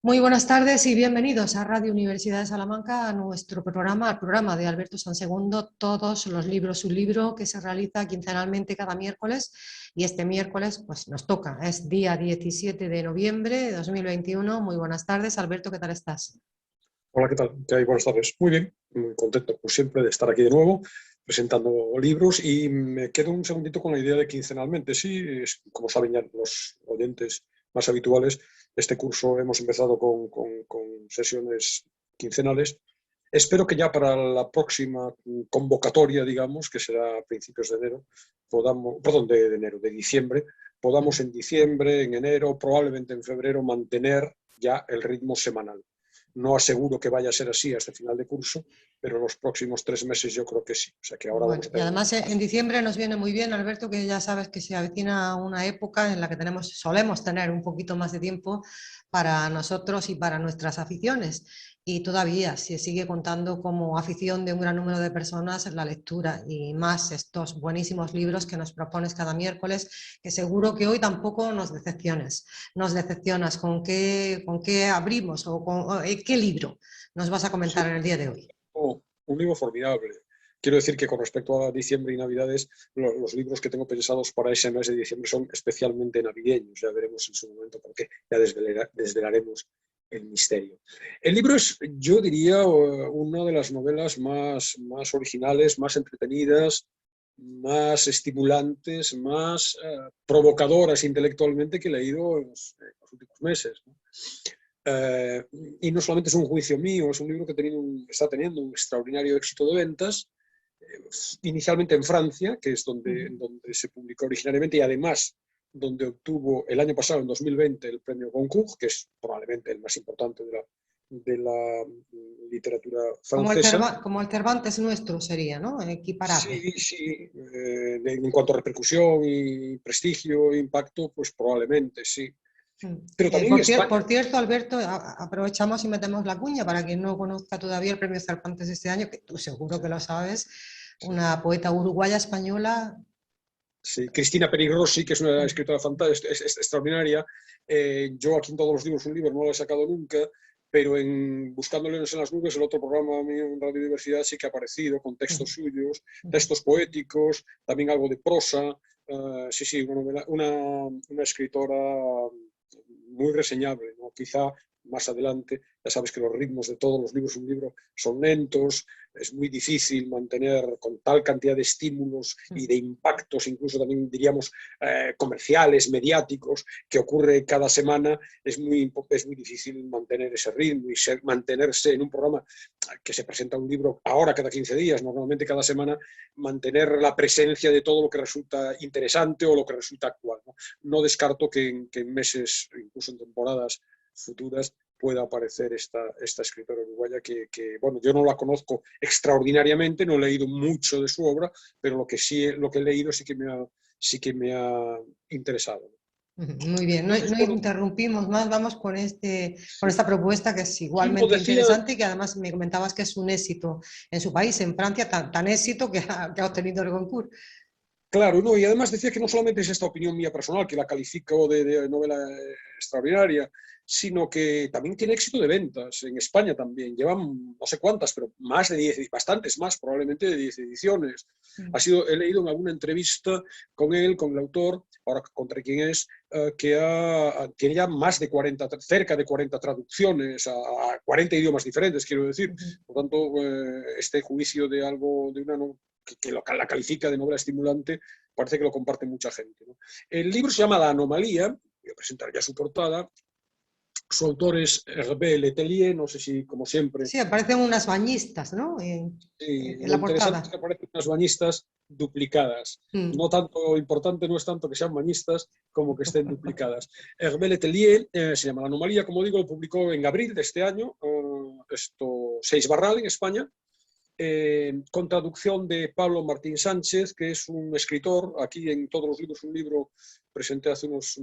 Muy buenas tardes y bienvenidos a Radio Universidad de Salamanca, a nuestro programa, al programa de Alberto Sansegundo, Todos los libros, un libro que se realiza quincenalmente cada miércoles, y este miércoles pues nos toca, es día 17 de noviembre de 2021. Muy buenas tardes, Alberto, ¿qué tal estás? Hola, ¿qué tal? ¿Qué hay? Buenas tardes. Muy bien, muy contento, como siempre, de estar aquí de nuevo, presentando libros, y me quedo un segundito con la idea de quincenalmente. Sí, como saben ya los oyentes más habituales, este curso hemos empezado con sesiones quincenales. Espero que ya para la próxima convocatoria, digamos, que será a principios de enero, podamos, perdón, de enero, de diciembre, podamos en diciembre, en enero, probablemente en febrero, mantener ya el ritmo semanal. No aseguro que vaya a ser así hasta final de curso, pero los próximos 3 meses yo creo que sí. O sea que ahora Bueno, vamos a y tener un además en paso. diciembre nos viene muy bien, Alberto, que ya sabes que se avecina una época en la que solemos tener un poquito más de tiempo para nosotros y para nuestras aficiones. Y todavía se sigue contando como afición de un gran número de personas la lectura, y más estos buenísimos libros que nos propones cada miércoles, que seguro que hoy tampoco nos decepciones. Nos decepcionas. Con qué abrimos o qué libro nos vas a Sí, comentar en el día de hoy? un libro formidable. Quiero decir que con respecto a diciembre y Navidades, los libros que tengo pensados para ese mes de diciembre son especialmente navideños. Ya veremos en su momento por qué. Ya desvelaremos el misterio. El libro es, yo diría, una de las novelas más originales, más entretenidas, más estimulantes, más provocadoras intelectualmente que he leído en los últimos meses, ¿no? Eh, y no solamente es un juicio mío, es un libro que está teniendo un extraordinario éxito de ventas, inicialmente en Francia, que es donde se publicó originariamente, y además donde obtuvo el año pasado, en 2020, el premio Goncourt, que es probablemente el más importante de la literatura francesa. Como el Cervantes nuestro sería, ¿no? Equiparable. Sí, sí, en cuanto a repercusión y prestigio e impacto, pues probablemente sí. Pero también en España. Por cierto, Alberto, aprovechamos y metemos la cuña para quien no conozca todavía el premio Cervantes de este año, que tú seguro que lo sabes, Sí. una poeta uruguaya española. Sí, Cristina Peligrosi, que es una escritora fantástica, es extraordinaria. Yo aquí en Todos los libros, un libro, no lo he sacado nunca, pero en Buscando Leones en las Nubes, el otro programa mío en Radio Universidad, sí que ha aparecido con textos suyos, textos poéticos, también algo de prosa. Sí, sí, una escritora muy reseñable, ¿no? Quizá más adelante, ya sabes que los ritmos de todos los libros, un libro, son lentos, es muy difícil mantener con tal cantidad de estímulos y de impactos, incluso también diríamos comerciales, mediáticos, que ocurre cada semana. Es muy difícil mantener ese ritmo y mantenerse en un programa que se presenta un libro ahora cada 15 días, normalmente cada semana, mantener la presencia de todo lo que resulta interesante o lo que resulta actual, ¿no? No descarto que en meses, incluso en temporadas futuras, pueda aparecer esta escritora uruguaya que, bueno, yo no la conozco extraordinariamente, no he leído mucho de su obra, pero lo que he leído sí que me ha interesado. Muy bien, Entonces, no bueno, interrumpimos más, vamos con sí. esta propuesta que es Sí, no, igualmente decía, interesante y que además me comentabas que es un éxito en su país, en Francia, tan éxito que ha obtenido el concurso. claro, no, y además decía que no solamente es esta opinión mía personal, que la califico de novela extraordinaria, sino que también tiene éxito de ventas. En España también llevan no sé cuántas, pero más de 10, bastantes más, probablemente de 10 ediciones. He leído en alguna entrevista con él, con el autor, ahora contra quién es, tiene ya más de 40, cerca de 40 traducciones a 40 idiomas diferentes, quiero decir. Por tanto, este juicio de algo, de una que la califica de novela estimulante, parece que lo comparte mucha gente, ¿no? El libro se llama La Anomalía, voy a presentar ya su portada. Su autor es Hervé Letelier, no sé si, como siempre. Sí, aparecen unas bañistas, ¿no? En Lo la interesante es portada. que aparecen unas bañistas duplicadas. No tanto, importante no es tanto que sean bañistas como que estén duplicadas. Hervé Letelier, se llama La Anomalía, como digo, lo publicó en abril de este año, Seis Barral en España, con traducción de Pablo Martín Sánchez, que es un escritor, aquí en Todos los libros, un libro presenté hace unos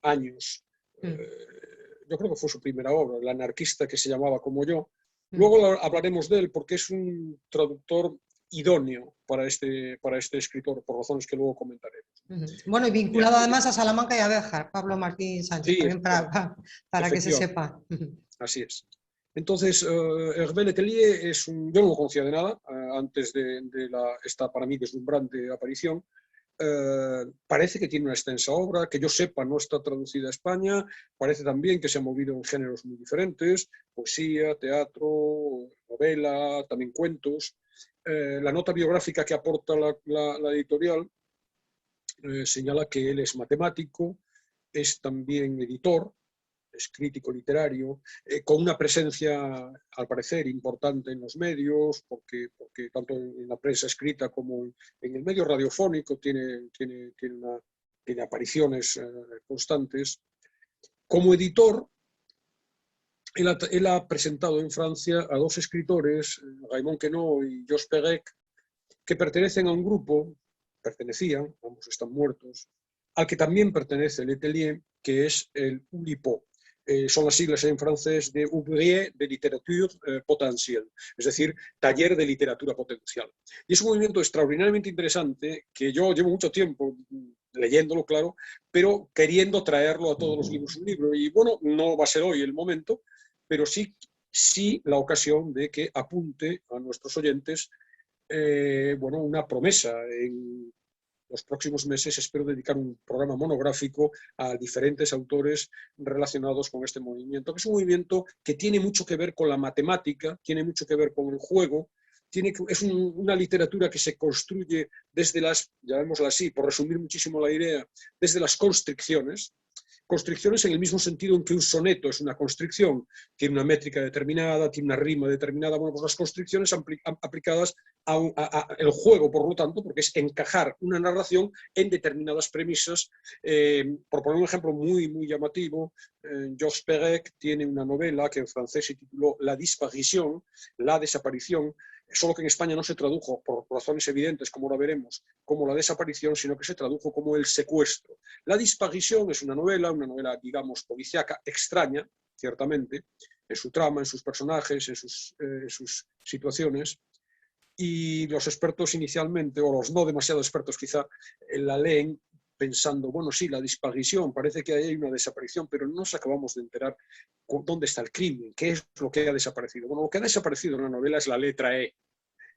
años, yo creo que fue su primera obra, El anarquista que se llamaba como yo. Luego hablaremos de él porque es un traductor idóneo para este escritor, por razones que luego comentaremos. Bueno, y vinculado además a Salamanca y a Béjar, Pablo Martín Sánchez, Sí, también para que se efectivamente, sepa. así es. Entonces, Hervé Letelier yo no lo conocía de nada antes de esta para mí deslumbrante aparición. Parece que tiene una extensa obra, que yo sepa no está traducida a España, parece también que se ha movido en géneros muy diferentes, poesía, teatro, novela, también cuentos. La nota biográfica que aporta la editorial señala que él es matemático, es también editor, es crítico literario, con una presencia, al parecer, importante en los medios, porque tanto en la prensa escrita como en el medio radiofónico tiene apariciones constantes. Como editor, él ha presentado en Francia a dos escritores, Raymond Queneau y Georges Perec, que pertenecen a un grupo, pertenecían, ambos están muertos, al que también pertenece Letelier, que es el Oulipo. Son las siglas en francés de Ouvrier de Littérature Potentielle, es decir, taller de literatura potencial. Y es un movimiento extraordinariamente interesante que yo llevo mucho tiempo leyéndolo, claro, pero queriendo traerlo a todos los libros un libro. Y bueno, no va a ser hoy el momento, pero sí la ocasión de que apunte a nuestros oyentes bueno, una promesa. En los próximos meses espero dedicar un programa monográfico a diferentes autores relacionados con este movimiento, que es un movimiento que tiene mucho que ver con la matemática, tiene mucho que ver con el juego, es una literatura que se construye desde llamémosla así, por resumir muchísimo la idea, desde las constricciones en el mismo sentido en que un soneto es una constricción, tiene una métrica determinada, tiene una rima determinada. Bueno, pues las constricciones aplicadas el juego, por lo tanto, porque es encajar una narración en determinadas premisas. Por poner un ejemplo muy llamativo, Georges Perec tiene una novela que en francés se tituló La disparition, la desaparición, solo que en España no se tradujo, por razones evidentes, como ahora veremos, como la desaparición, sino que se tradujo como el secuestro. La disparición es una novela, digamos, policíaca, extraña, ciertamente, en su trama, en sus personajes, en sus situaciones, y los expertos inicialmente, o los no demasiado expertos quizá, la leen pensando, bueno, sí, la disparición, parece que hay una desaparición, pero no nos acabamos de enterar dónde está el crimen, qué es lo que ha desaparecido. Bueno, lo que ha desaparecido en la novela es la letra E.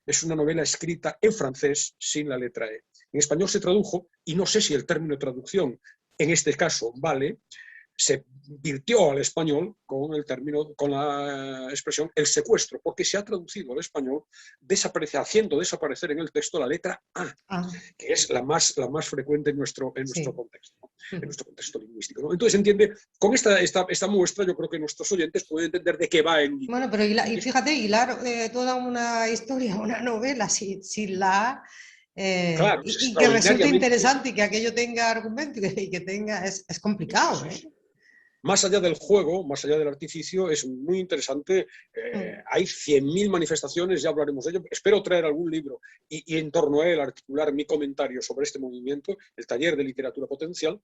Es una novela escrita en francés sin la letra E. En español se tradujo, y no sé si el término traducción en este caso vale, se virtió al español con el término, con la expresión el secuestro, porque se ha traducido al español haciendo desaparecer en el texto la letra A, que es la más frecuente en nuestro contexto, ¿no? En nuestro contexto lingüístico, ¿no? Entonces, entiende, con esta muestra yo creo que nuestros oyentes pueden entender de qué va el libro. Bueno, pero y fíjate, hilar toda una historia, una novela sin la A, claro, es y que resulte extraordinariamente interesante y que aquello tenga argumento y que tenga, es complicado, ¿eh? Más allá del juego, más allá del artificio, es muy interesante. Hay 100.000 manifestaciones, ya hablaremos de ello. Espero traer algún libro y en torno a él articular mi comentario sobre este movimiento, el taller de literatura potencial.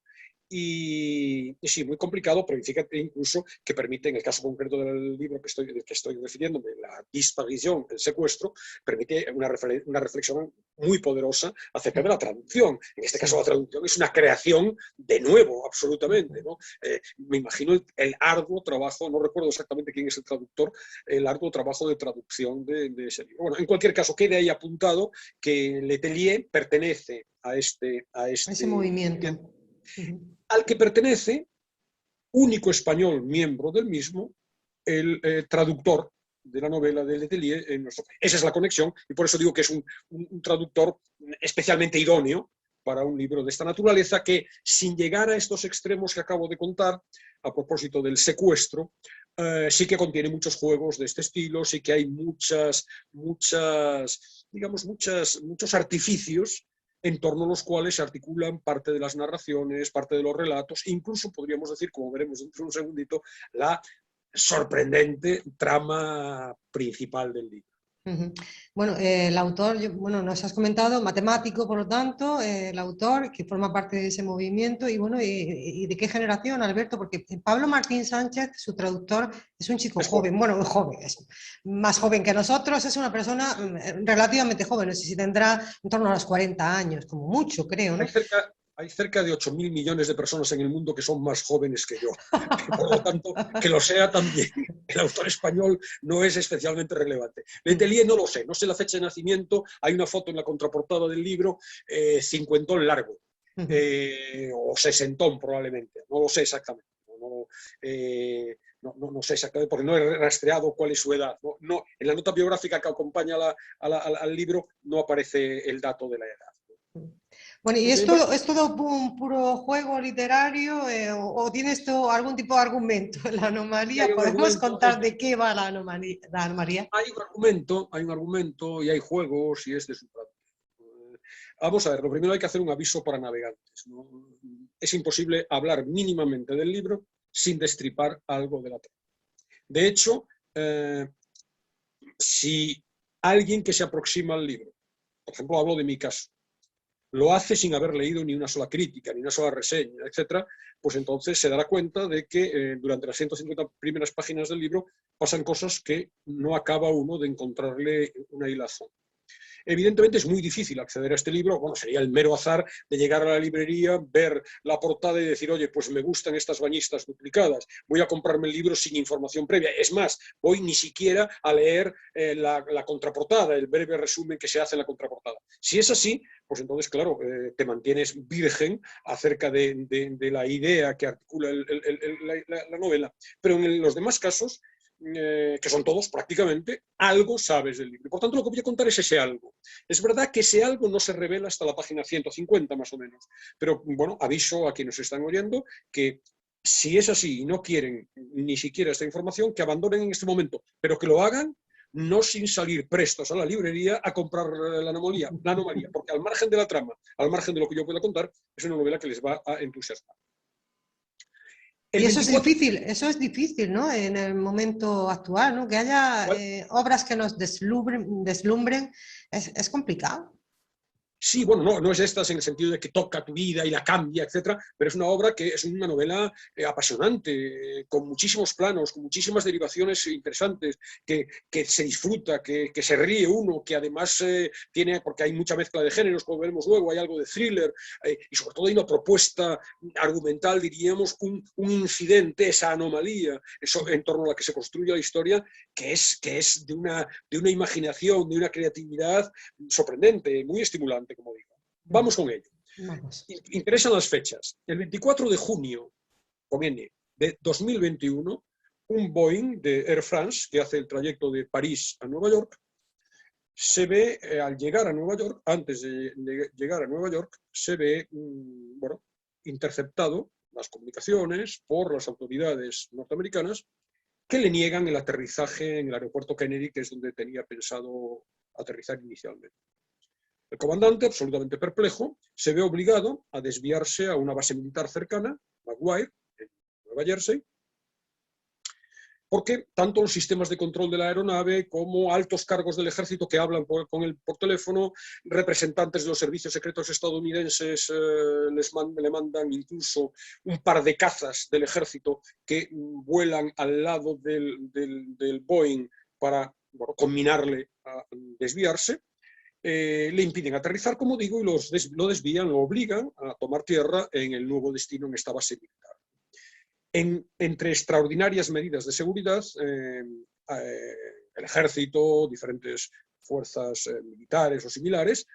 Y sí, muy complicado, pero fíjate incluso que permite, en el caso concreto del libro del que estoy refiriéndome, la disparición, el secuestro, permite una reflexión muy poderosa acerca de la traducción. En este caso, la traducción es una creación de nuevo, absolutamente, ¿no? Me imagino el arduo trabajo, no recuerdo exactamente quién es el traductor, el arduo trabajo de traducción de ese libro. Bueno, en cualquier caso, quede ahí apuntado que Letelier pertenece a Ese movimiento. Al que pertenece, único español miembro del mismo, el traductor de la novela de Letelier en nuestro país. Esa es la conexión, y por eso digo que es un traductor especialmente idóneo para un libro de esta naturaleza, que sin llegar a estos extremos que acabo de contar, a propósito del secuestro, sí que contiene muchos juegos de este estilo, sí que hay muchos artificios en torno a los cuales se articulan parte de las narraciones, parte de los relatos, incluso podríamos decir, como veremos dentro de un segundito, la sorprendente trama principal del libro. Bueno, el autor, bueno, nos has comentado, matemático, por lo tanto, el autor que forma parte de ese movimiento, y bueno, ¿y de qué generación, Alberto? Porque Pablo Martín Sánchez, su traductor, es un chico joven, bueno, joven, es más joven que nosotros, es una persona relativamente joven, no sé si tendrá en torno a los 40 años, como mucho, creo, ¿no? Hay cerca de 8.000 millones de personas en el mundo que son más jóvenes que yo. Por lo tanto, que lo sea también el autor español no es especialmente relevante. Letelier no lo sé, no sé la fecha de nacimiento, hay una foto en la contraportada del libro, cincuentón largo, o sesentón probablemente, no lo sé exactamente. No sé exactamente, porque no he rastreado cuál es su edad. No, en la nota biográfica que acompaña al libro no aparece el dato de la edad. Bueno, ¿y esto es todo un puro juego literario o tienes tú algún tipo de argumento en la anomalía? ¿Podemos contar de qué va la anomalía? Hay un argumento y hay juegos y es de su parte. Vamos a ver, lo primero hay que hacer un aviso para navegantes, ¿no? Es imposible hablar mínimamente del libro sin destripar algo de la trama. De hecho, si alguien que se aproxima al libro, por ejemplo, hablo de mi caso, lo hace sin haber leído ni una sola crítica, ni una sola reseña, etc., pues entonces se dará cuenta de que durante las 150 primeras páginas del libro pasan cosas que no acaba uno de encontrarle una hilazón. Evidentemente es muy difícil acceder a este libro, bueno, sería el mero azar de llegar a la librería, ver la portada y decir, oye, pues me gustan estas bañistas duplicadas, voy a comprarme el libro sin información previa. Es más, voy ni siquiera a leer la contraportada, el breve resumen que se hace en la contraportada. Si es así, pues entonces, claro, te mantienes virgen acerca de la idea que articula la novela. Pero en los demás casos, que son todos prácticamente, algo sabes del libro. Por tanto, lo que voy a contar es ese algo. Es verdad que ese algo no se revela hasta la página 150 más o menos, pero bueno, aviso a quienes están oyendo que si es así y no quieren ni siquiera esta información, que abandonen en este momento, pero que lo hagan no sin salir prestos a la librería a comprar la anomalía, porque al margen de la trama, al margen de lo que yo pueda contar, es una novela que les va a entusiasmar. Y eso es difícil, ¿no? En el momento actual, ¿no? Que haya obras que nos deslumbren es complicado. Sí, bueno, no es estas en el sentido de que toca tu vida y la cambia, etcétera, pero es una obra que es una novela apasionante, con muchísimos planos, con muchísimas derivaciones interesantes, que se disfruta, que se ríe uno, que además tiene, porque hay mucha mezcla de géneros, como veremos luego, hay algo de thriller, y sobre todo hay una propuesta argumental, diríamos, un incidente, esa anomalía, eso en torno a la que se construye la historia, que es de una imaginación, de una creatividad sorprendente, muy estimulante, como digo. Vamos con ello. Vamos. Interesan las fechas. El 24 de junio, con N, de 2021, un Boeing de Air France, que hace el trayecto de París a Nueva York, se ve, al llegar a Nueva York, antes de llegar a Nueva York, se ve, bueno, interceptado las comunicaciones por las autoridades norteamericanas que le niegan el aterrizaje en el aeropuerto Kennedy, que es donde tenía pensado aterrizar inicialmente. El comandante, absolutamente perplejo, se ve obligado a desviarse a una base militar cercana, Maguire, en Nueva Jersey, porque tanto los sistemas de control de la aeronave como altos cargos del ejército que hablan por teléfono, representantes de los servicios secretos estadounidenses le mandan incluso un par de cazas del ejército que vuelan al lado del Boeing para conminarle a desviarse. Le impiden aterrizar, como digo, y lo desvían, lo obligan a tomar tierra en el nuevo destino en esta base militar. Entre extraordinarias medidas de seguridad, el ejército, diferentes fuerzas militares o similares,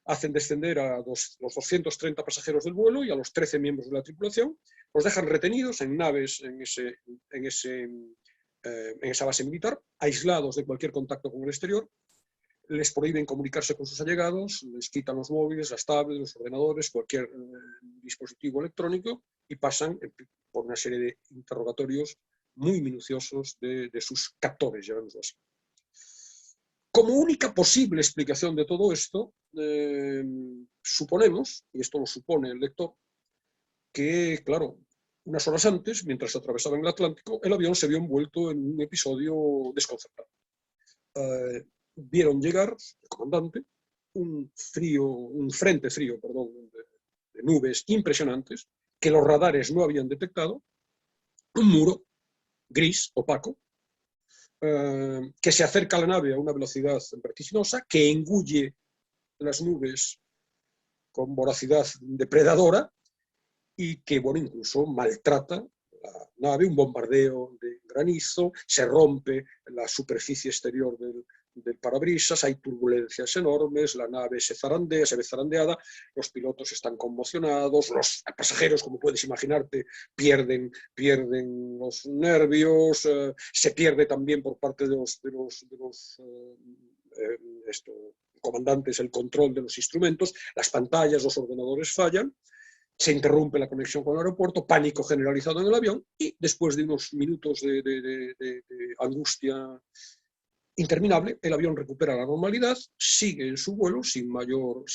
hacen descender a los 230 pasajeros del vuelo y a los 13 miembros de la tripulación, los dejan retenidos en naves en esa base militar, aislados de cualquier contacto con el exterior, les prohíben comunicarse con sus allegados, les quitan los móviles, las tablets, los ordenadores, cualquier dispositivo electrónico y pasan por una serie de interrogatorios muy minuciosos de sus captores, llamémoslo así. Como única posible explicación de todo esto, suponemos, y esto lo supone el lector, que, claro, unas horas antes, mientras atravesaban el Atlántico, el avión se vio envuelto en un episodio desconcertante. Vieron llegar, el comandante, un frente frío, de nubes impresionantes que los radares no habían detectado, un muro gris, opaco, que se acerca a la nave a una velocidad vertiginosa, que engulle las nubes con voracidad depredadora y que, bueno, incluso maltrata la nave, un bombardeo de granizo, se rompe la superficie exterior del parabrisas, hay turbulencias enormes, la nave se zarandea, se ve zarandeada, los pilotos están conmocionados, los pasajeros, como puedes imaginarte, pierden los nervios, se pierde también por parte de los comandantes el control de los instrumentos, las pantallas, los ordenadores fallan, se interrumpe la conexión con el aeropuerto, pánico generalizado en el avión y después de unos minutos de angustia interminable, el avión recupera la normalidad, sigue en su vuelo sin mayor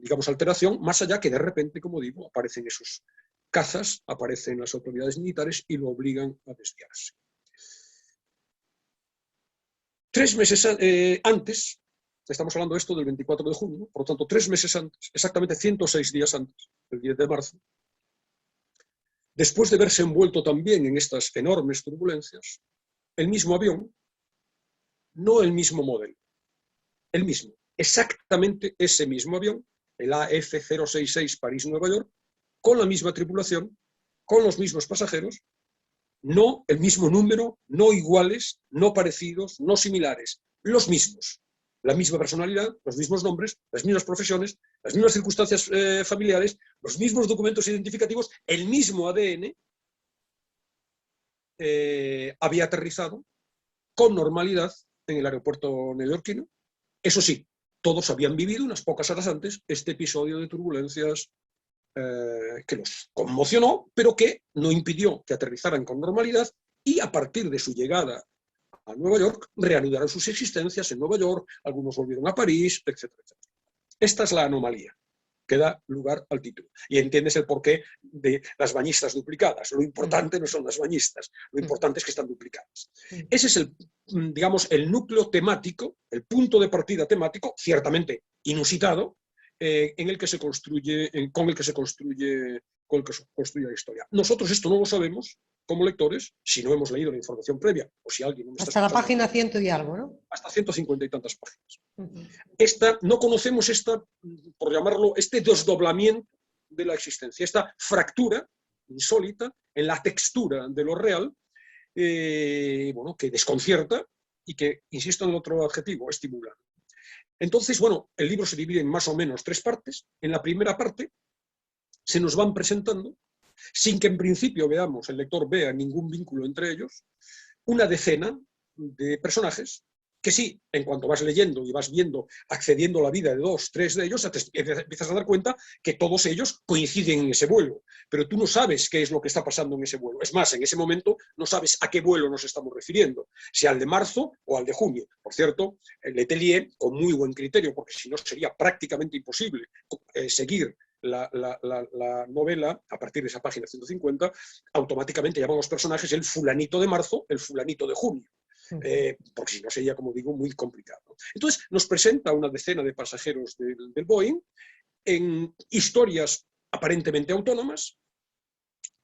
digamos, alteración, más allá que de repente, como digo, aparecen esos cazas, aparecen las autoridades militares y lo obligan a desviarse. 3 meses antes, estamos hablando de esto del 24 de junio, por lo tanto 3 meses antes, exactamente 106 días antes, el 10 de marzo, después de verse envuelto también en estas enormes turbulencias, el mismo avión, no el mismo modelo, el mismo, exactamente ese mismo avión, el AF066 París-Nueva York, con la misma tripulación, con los mismos pasajeros, no el mismo número, no iguales, no parecidos, no similares, los mismos. La misma personalidad, los mismos nombres, las mismas profesiones, las mismas circunstancias familiares, los mismos documentos identificativos, el mismo ADN había aterrizado con normalidad en el aeropuerto neoyorquino. Eso sí, todos habían vivido unas pocas horas antes este episodio de turbulencias que los conmocionó, pero que no impidió que aterrizaran con normalidad y a partir de su llegada a Nueva York reanudaron sus existencias en Nueva York, algunos volvieron a París, etcétera, etcétera. Esta es la anomalía que da lugar al título. Y entiendes el porqué de las bañistas duplicadas. Lo importante no son las bañistas, lo importante es que están duplicadas. Ese es digamos, el núcleo temático, el punto de partida temático, ciertamente inusitado, con el que se construye la historia. Nosotros esto no lo sabemos como lectores si no hemos leído la información previa o si alguien no me está hasta la escuchando, página 100 y algo, ¿no? hasta 150 y tantas páginas. No conocemos por llamarlo, este desdoblamiento de la existencia, esta fractura insólita en la textura de lo real, bueno, que desconcierta y que, insisto en el otro adjetivo, estimula. Entonces, bueno, el libro se divide en más o menos 3 partes. En la primera parte se nos van presentando, sin que en principio el lector vea ningún vínculo entre ellos, una decena de personajes que sí, en cuanto vas leyendo y vas viendo, accediendo a la vida de 2, 3 de ellos, te empiezas a dar cuenta que todos ellos coinciden en ese vuelo, pero tú no sabes qué es lo que está pasando en ese vuelo. Es más, en ese momento no sabes a qué vuelo nos estamos refiriendo, si al de marzo o al de junio. Por cierto, Letelier, con muy buen criterio, porque si no sería prácticamente imposible seguir la novela, a partir de esa página 150, automáticamente llaman a los personajes el fulanito de marzo, el fulanito de junio. Porque si no sería, como digo, muy complicado. Entonces nos presenta una decena de pasajeros del Boeing en historias aparentemente autónomas,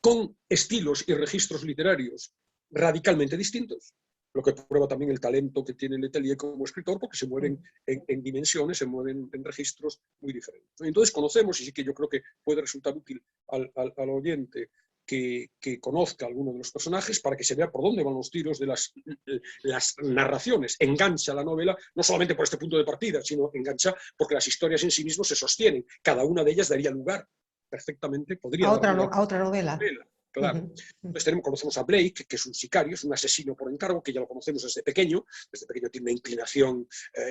con estilos y registros literarios radicalmente distintos, lo que prueba también el talento que tiene Letelier como escritor, porque se mueven en dimensiones, se mueven en registros muy diferentes. Entonces conocemos, y sí que yo creo que puede resultar útil al oyente que conozca a alguno de los personajes para que se vea por dónde van los tiros de las narraciones. Engancha la novela, no solamente por este punto de partida, sino engancha porque las historias en sí mismas se sostienen. Cada una de ellas daría lugar perfectamente, podría dar lugar a otra novela. Claro. Entonces conocemos a Blake, que es un sicario, es un asesino por encargo, que ya lo conocemos desde pequeño tiene una inclinación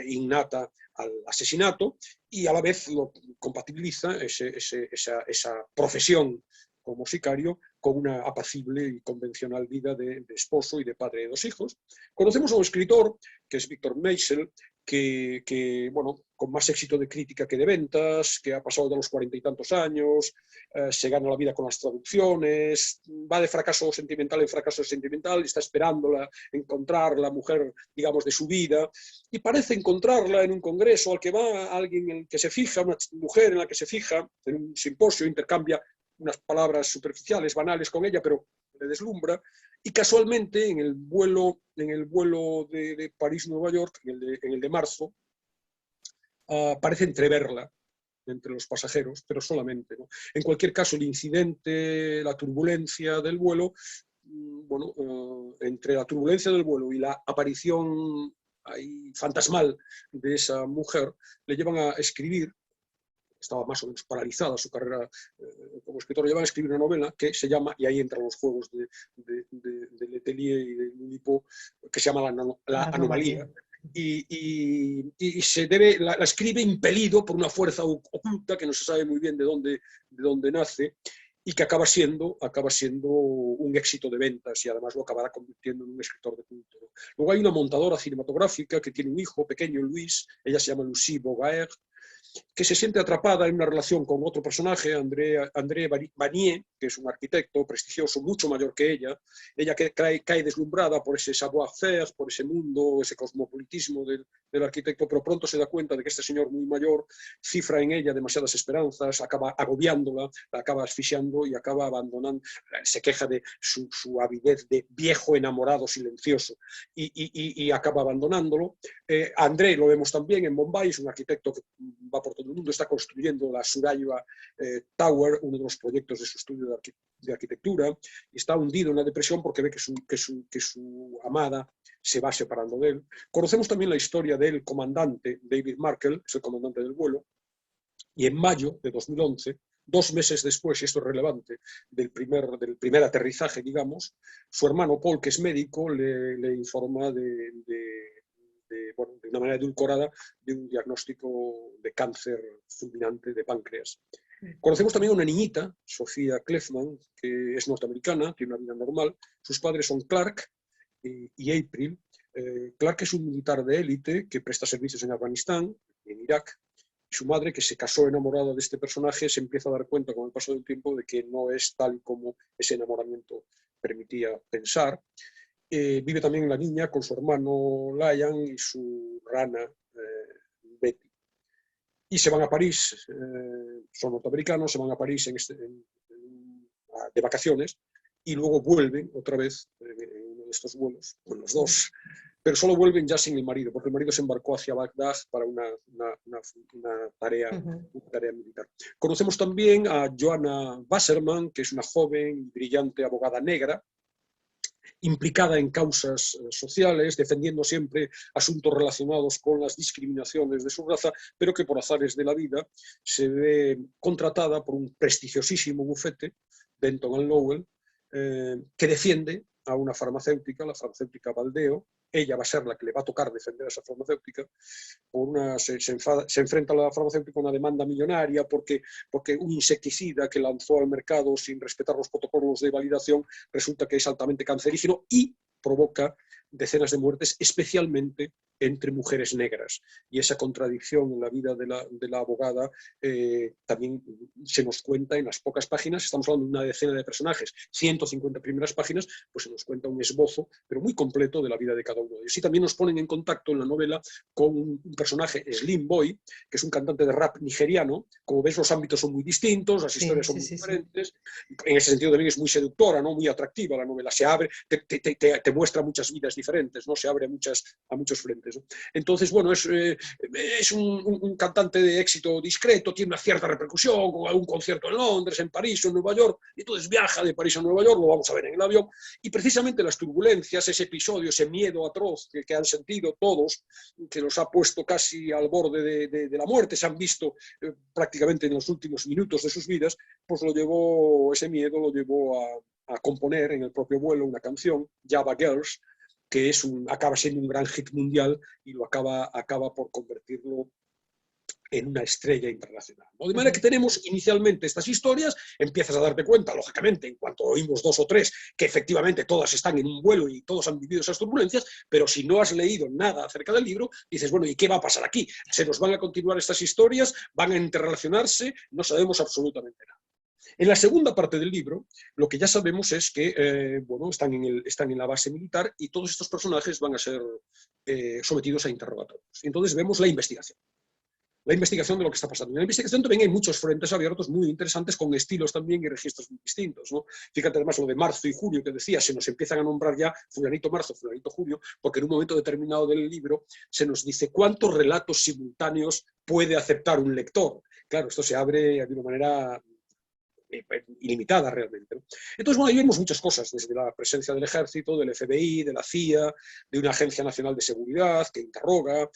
innata al asesinato y a la vez lo compatibiliza esa profesión como sicario con una apacible y convencional vida de esposo y de padre de 2 hijos. Conocemos a un escritor, que es Victor Meisel, que bueno, con más éxito de crítica que de ventas, que ha pasado de los 40 y tantos años, se gana la vida con las traducciones, va de fracaso sentimental en fracaso sentimental, está esperando encontrar la mujer, digamos, de su vida, y parece encontrarla en un congreso al que va alguien en el que se fija, una mujer en la que se fija, en un simposio, intercambia unas palabras superficiales, banales con ella, pero le deslumbra, y casualmente en el vuelo de París-Nueva York, en el de marzo, parece entreverla entre los pasajeros, pero solamente, ¿no? En cualquier caso, el incidente, la turbulencia del vuelo, bueno, entre la turbulencia del vuelo y la aparición ahí fantasmal de esa mujer, le llevan a escribir, estaba más o menos paralizada su carrera como escritor, le llevan a escribir una novela que se llama, y ahí entran los juegos de Letelier y de Oulipo, que se llama La Anomalía. Y se debe, la escribe impelido por una fuerza oculta que no se sabe muy bien de dónde nace, y que acaba siendo un éxito de ventas, y además lo acabará convirtiendo en un escritor de culto. Luego hay una montadora cinematográfica que tiene un hijo pequeño, Luis, ella se llama Lucie Bogaert, que se siente atrapada en una relación con otro personaje, André Vanier, que es un arquitecto prestigioso, mucho mayor que ella. Ella cae deslumbrada por ese savoir-faire, por ese mundo, ese cosmopolitismo del arquitecto, pero pronto se da cuenta de que este señor muy mayor cifra en ella demasiadas esperanzas, acaba agobiándola, la acaba asfixiando y acaba abandonando. Se queja de su avidez de viejo enamorado silencioso y acaba abandonándolo. André lo vemos también en Bombay, es un arquitecto que va por todo el mundo, está construyendo la Suraya Tower, uno de los proyectos de su estudio de arquitectura, y está hundido en la depresión porque ve que su amada se va separando de él. Conocemos también la historia del comandante David Markle, es el comandante del vuelo, y en mayo de 2011, 2 meses después, y esto es relevante, del primer aterrizaje, digamos, su hermano Paul, que es médico, le informa de una manera edulcorada, de un diagnóstico de cáncer fulminante de páncreas. Conocemos también a una niñita, Sofía Clefman, que es norteamericana, tiene una vida normal. Sus padres son Clark y April. Clark es un militar de élite que presta servicios en Afganistán, en Irak. Su madre, que se casó enamorada de este personaje, se empieza a dar cuenta con el paso del tiempo de que no es tal como ese enamoramiento permitía pensar. Vive también la niña con su hermano Liam y su rana Betty. Y se van a París, son norteamericanos, se van a París de vacaciones, y luego vuelven otra vez en uno de estos vuelos, con los dos, pero solo vuelven ya sin el marido, porque el marido se embarcó hacia Bagdad para una tarea militar. Conocemos también a Joanna Wasserman, que es una joven y brillante abogada negra, implicada en causas sociales, defendiendo siempre asuntos relacionados con las discriminaciones de su raza, pero que por azares de la vida se ve contratada por un prestigiosísimo bufete, Denton & Lowell, que defiende a una farmacéutica, la farmacéutica Baldeo. Ella va a ser la que le va a tocar defender a esa farmacéutica. Se enfrenta a la farmacéutica con una demanda millonaria porque un insecticida que lanzó al mercado sin respetar los protocolos de validación resulta que es altamente cancerígeno y provoca decenas de muertes, especialmente entre mujeres negras. Y esa contradicción en la vida de la abogada también se nos cuenta en las pocas páginas. Estamos hablando de una decena de personajes, 150 primeras páginas, pues se nos cuenta un esbozo, pero muy completo, de la vida de cada uno de ellos. Y también nos ponen en contacto en la novela con un personaje, Slim Boy, que es un cantante de rap nigeriano. Como ves, los ámbitos son muy distintos, las historias son muy diferentes. En ese sentido también es muy seductora, ¿no? Muy atractiva la novela. Se abre, te muestra muchas vidas diferentes, ¿no? Se abre a muchos frentes. ¿No? Entonces, bueno, es un cantante de éxito discreto, tiene una cierta repercusión, con algún concierto en Londres, en París o en Nueva York, y entonces viaja de París a Nueva York, lo vamos a ver en el avión, y precisamente las turbulencias, ese episodio, ese miedo atroz que han sentido todos, que los ha puesto casi al borde de la muerte, se han visto prácticamente en los últimos minutos de sus vidas, pues ese miedo lo llevó a componer en el propio vuelo una canción, Java Girls, que acaba siendo un gran hit mundial y lo acaba por convertirlo en una estrella internacional, ¿no? De manera que tenemos inicialmente estas historias, empiezas a darte cuenta, lógicamente, en cuanto oímos 2 o 3, que efectivamente todas están en un vuelo y todos han vivido esas turbulencias, pero si no has leído nada acerca del libro, dices, bueno, ¿y qué va a pasar aquí? ¿Se nos van a continuar estas historias? ¿Van a interrelacionarse? No sabemos absolutamente nada. En la segunda parte del libro, lo que ya sabemos es que están en la base militar y todos estos personajes van a ser sometidos a interrogatorios. Entonces vemos la investigación de lo que está pasando. En la investigación también hay muchos frentes abiertos muy interesantes, con estilos también y registros muy distintos, ¿no? Fíjate además lo de marzo y junio que decía, se nos empiezan a nombrar ya fulanito marzo, fulanito junio, porque en un momento determinado del libro se nos dice cuántos relatos simultáneos puede aceptar un lector. claro, esto se abre de una manera ilimitada realmente, ¿no? Entonces, bueno, ahí vemos muchas cosas, desde la presencia del ejército, del FBI, de la CIA, de una agencia nacional de seguridad que interroga,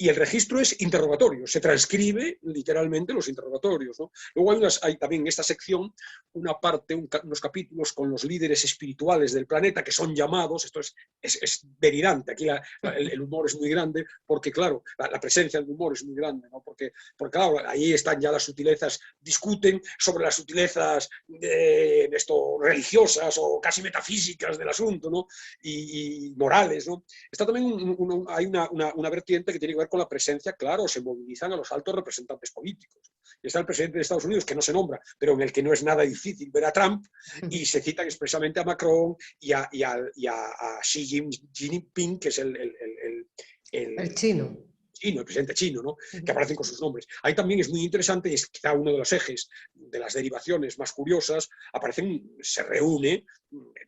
y el registro es interrogatorio, se transcribe literalmente los interrogatorios, ¿no? Luego hay también en esta sección una parte, unos capítulos con los líderes espirituales del planeta que son llamados, esto es delirante, aquí el humor es muy grande, porque claro, la presencia del humor es muy grande, ¿no? Porque claro, ahí están ya las sutilezas, discuten sobre las sutilezas religiosas o casi metafísicas del asunto, ¿no? Y morales, ¿no? Está también hay una vertiente que tiene que ver con la presencia, claro, se movilizan a los altos representantes políticos. Y está el presidente de Estados Unidos, que no se nombra, pero en el que no es nada difícil ver a Trump, y se citan expresamente a Macron y a Xi Jinping, que es El chino. el presidente chino, ¿no? Que aparecen con sus nombres. Ahí también es muy interesante, y es quizá uno de los ejes de las derivaciones más curiosas, se reúne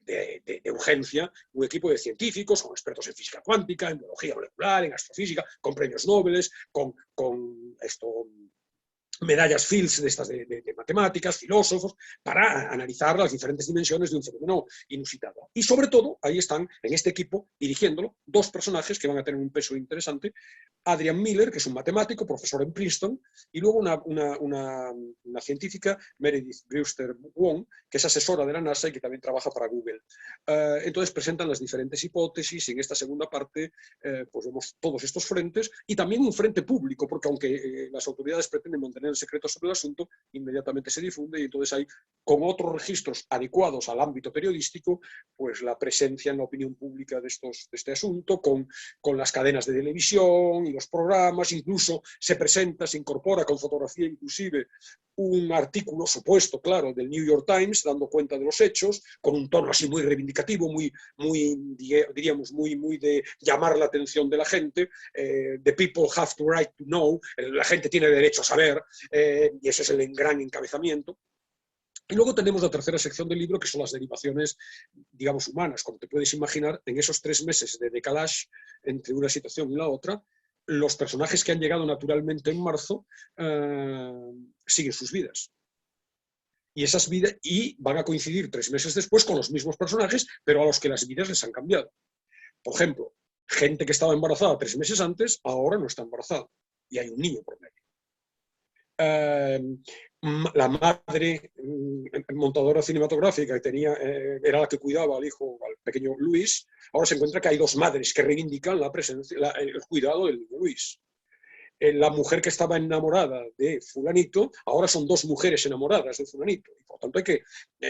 de urgencia un equipo de científicos, con expertos en física cuántica, en biología molecular, en astrofísica, con premios Nobel, con medallas Fields de matemáticas, filósofos, para analizar las diferentes dimensiones de un fenómeno inusitado. Y sobre todo, ahí están, en este equipo, dirigiéndolo, dos personajes que van a tener un peso interesante: Adrian Miller, que es un matemático, profesor en Princeton, y luego una científica, Meredith Brewster Wong, que es asesora de la NASA y que también trabaja para Google. Entonces presentan las diferentes hipótesis, y en esta segunda parte pues vemos todos estos frentes, y también un frente público, porque aunque las autoridades pretenden mantener el secreto sobre el asunto, inmediatamente se difunde, y entonces hay, con otros registros adecuados al ámbito periodístico, pues la presencia en la opinión pública de este asunto, con las cadenas de televisión y los programas, incluso se incorpora con fotografía inclusive un artículo supuesto, claro, del New York Times, dando cuenta de los hechos, con un tono así muy reivindicativo, diríamos, muy de llamar la atención de la gente. The people have the right to know, la gente tiene derecho a saber, y ese es el gran encabezamiento. Y luego tenemos la tercera sección del libro, que son las derivaciones, digamos, humanas. Como te puedes imaginar, en esos 3 meses de decalage entre una situación y la otra, los personajes que han llegado naturalmente en marzo siguen sus vidas. Y van a coincidir 3 meses después con los mismos personajes, pero a los que las vidas les han cambiado. Por ejemplo, gente que estaba embarazada 3 meses antes, ahora no está embarazada, y hay un niño por medio. La madre montadora cinematográfica que era la que cuidaba al hijo, al pequeño Luis, ahora se encuentra que hay 2 madres que reivindican el cuidado del niño Luis. La mujer que estaba enamorada de fulanito, ahora son 2 mujeres enamoradas de fulanito, y por tanto hay que